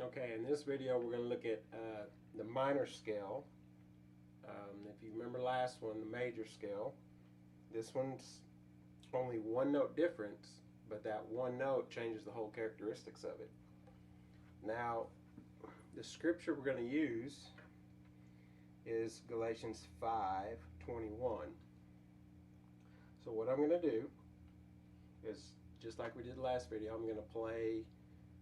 Okay, in this video we're going to look at the minor scale. If you remember last one, the major scale, this one's only one note difference, but that one note changes the whole characteristics of it. Now, the scripture we're going to use is Galatians 5:21. So what I'm going to do is, just like we did the last video, I'm going to play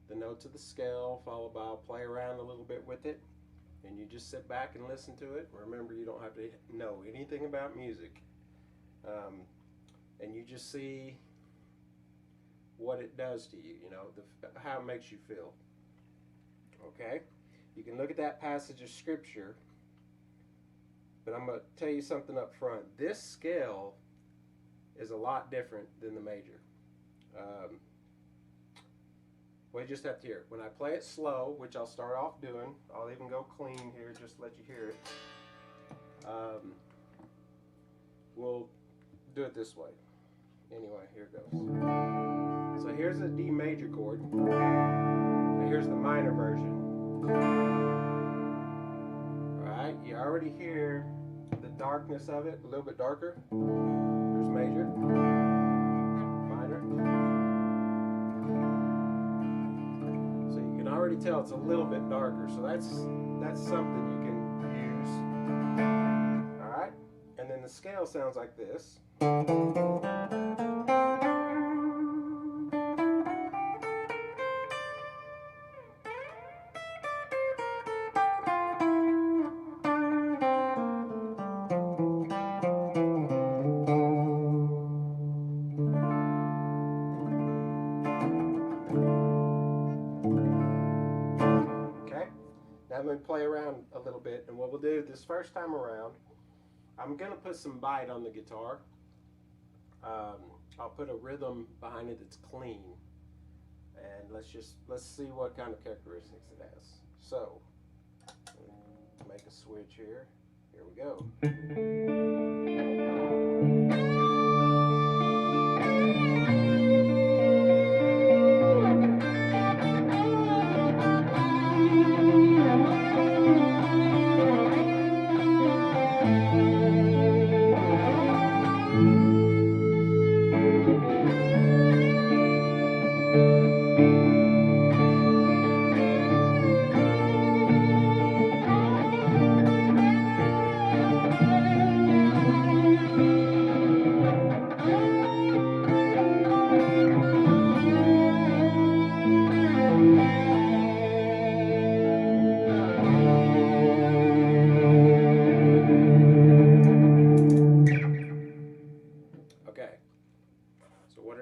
the notes of the scale, followed by I'll play around a little bit with it, and you just sit back and listen to it. Remember, you don't have to know anything about music, and you just see what it does to you, how it makes you feel. Okay? You can look at that passage of scripture, but I'm going to tell you something up front. This scale is a lot different than the major. Well, you just have to hear it. When I play it slow, which I'll start off doing, I'll even go clean here just to let you hear it. We'll do it this way. Anyway, here it goes. So here's a D major chord. And here's the minor version. Alright, you already hear the darkness of it, a little bit darker. There's major, minor. So you can already tell it's a little bit darker. So that's something you can use. Alright, and then the scale sounds like this. Now I'm going to play around a little bit, and what we'll do this first time around, I'm going to put some bite on the guitar. I'll put a rhythm behind it that's clean, and let's see what kind of characteristics it has. So, make a switch here. Here we go.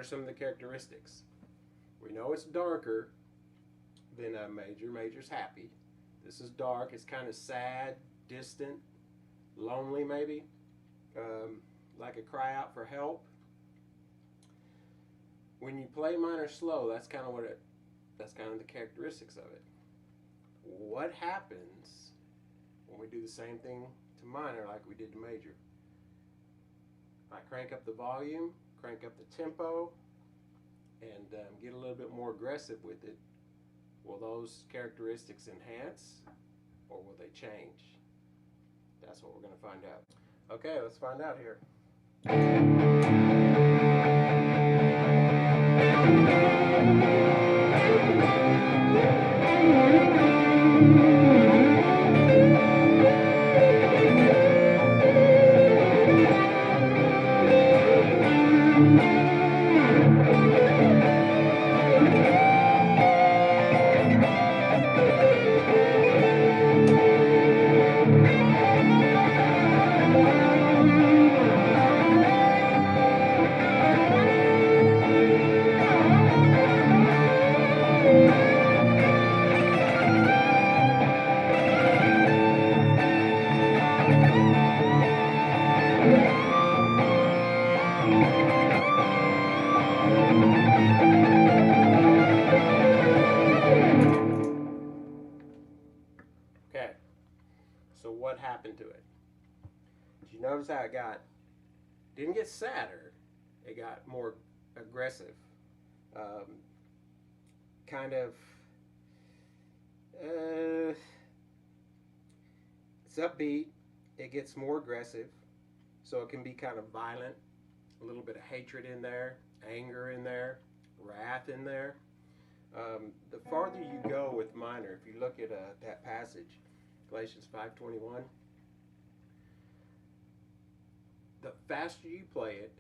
Some of the characteristics. We know it's darker than a major. Major's happy. This is dark. It's kind of sad, distant, lonely maybe, like a cry out for help. When you play minor slow, that's kind of the characteristics of it. What happens when we do the same thing to minor like we did to major? I crank up the volume, crank up the tempo, and get a little bit more aggressive with it. Will those characteristics enhance, or will they change? That's what we're going to find out. Okay, let's find out here. So what happened to it? Did you notice how it didn't get sadder, it got more aggressive. Kind of Uh, it's upbeat. It gets more aggressive, so it can be kind of violent. A little bit of hatred in there, anger in there, wrath in there. The farther you go with minor, if you look at that passage, Galatians 5:21, the faster you play it,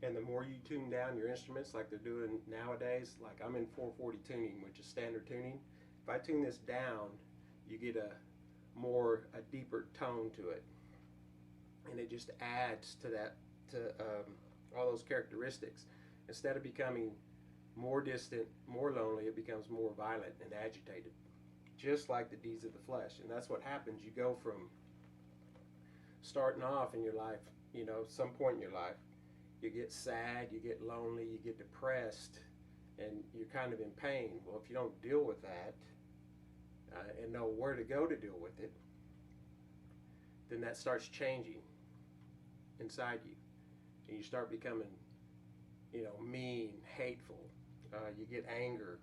and the more you tune down your instruments, like they're doing nowadays, like I'm in 440 tuning, which is standard tuning. If I tune this down, you get a deeper tone to it, and it just adds to that, to all those characteristics. Instead of becoming more distant, more lonely, it becomes more violent and agitated, just like the deeds of the flesh. And that's what happens. You go from starting off in your life, some point in your life, you get sad, you get lonely, you get depressed, and you're kind of in pain. Well, if you don't deal with that and know where to go to deal with it, then that starts changing inside you, and you start becoming, mean, hateful. You get anger,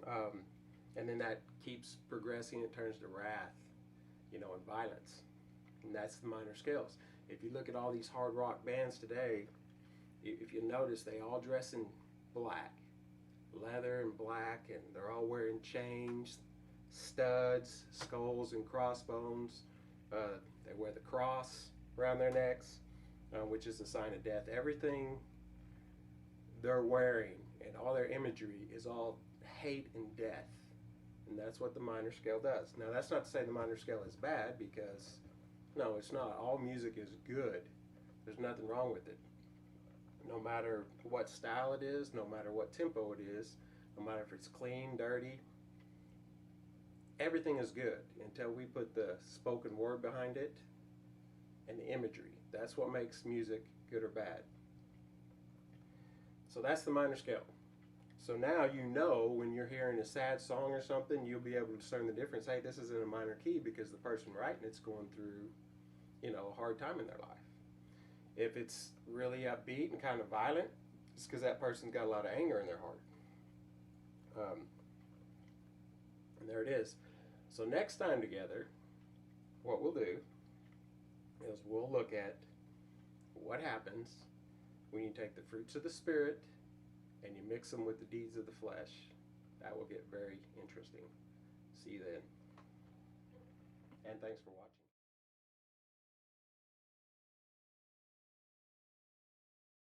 and then that keeps progressing. It turns to wrath, and violence, and that's the minor scales. If you look at all these hard rock bands today, if you notice, they all dress in black, leather and black, and they're all wearing chains, studs, skulls, and crossbones. They wear the cross around their necks, which is a sign of death. Everything they're wearing and all their imagery is all hate and death. And that's what the minor scale does. Now, that's not to say the minor scale is bad, because no, it's not. All music is good. There's nothing wrong with it. No matter what style it is, no matter what tempo it is, no matter if it's clean, dirty, everything is good until we put the spoken word behind it and the imagery. That's what makes music good or bad. So that's the minor scale. So now when you're hearing a sad song or something, you'll be able to discern the difference. Hey, this is in a minor key because the person writing it's going through, a hard time in their life. If it's really upbeat and kind of violent, it's because that person's got a lot of anger in their heart. And there it is. So next time together, what we'll do is we'll look at what happens when you take the fruits of the Spirit and you mix them with the deeds of the flesh. That will get very interesting. See you then. And thanks for watching.